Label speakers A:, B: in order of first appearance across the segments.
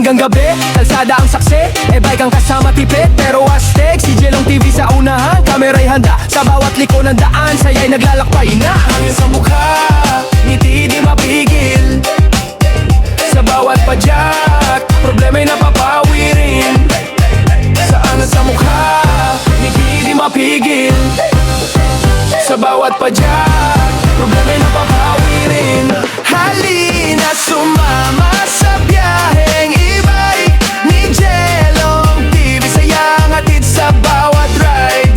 A: hanggang gabi, kalsada ang saksi. E-bike ang kasama tipid, pero astig. Si Jelong TV sa unahan, kamera'y handa. Sa bawat liko ng daan, saya'y naglalakbay na. Hangin sa mukha, ngiti di mapigil. Sa bawat padyak, problema'y napapawi rin. Saan sa mukha, ngiti di mapigil. Sa bawat padyak, problema'y napapawi rin. Halina sumama sa biyaheng e-bike ni Jelong TV, sayang hatid sa bawat ride.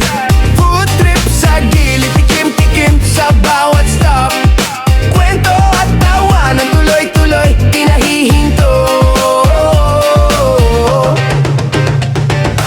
A: Food trip sa gilid, tikim-tikim sa bawat stop. Kwento at tawanan, tuloy-tuloy, di nahihinto.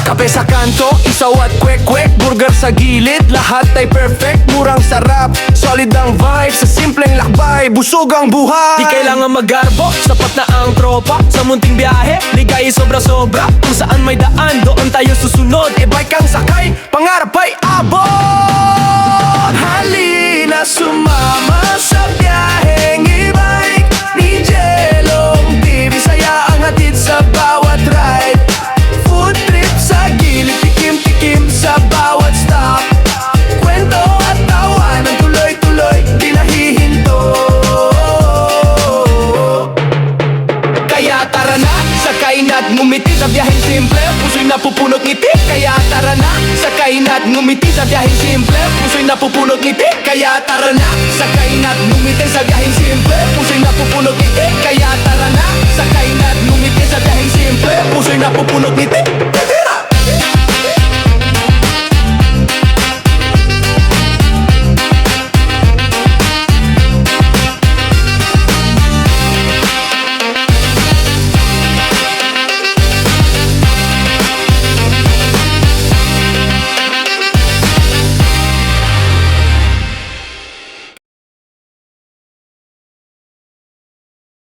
A: Kape sa kanto, isaw at kwek-kwek. Burger sa gilid, lahat ay perfect. Murang sarap, solid ang vibe. Sa simpleng lakbay, busog ang buhay. Di kailangan mag-garbo, sapat na ang tropa. Sa munting biyahe, ligay sobra-sobra. Kung saan may daan, doon tayo susunod. E-bike ang sakay, pangarap ay abot. Halina sumama sa biyaheng e-bike ni Jelong TV, saya ang hatid sa bawat ride. Food trip sa gilid, tikim-tikim sa bawat stop. Kwento at tawanan, tuloy-tuloy, di nahihinto. Kaya tara na, sakay na't ngumiti sa biyaheng simple. Puso'y napupunot ngiti, kaya tara na, sakay na't ngumiti sa biyaheng simple. Puso'y napupunot ngiti, kaya tara na, sakay na't ngumiti sa biyaheng simple. Puso'y napupunot ngiti, kaya tara na, sakay na't ngumiti sa biyaheng simple. Puso'y napupunot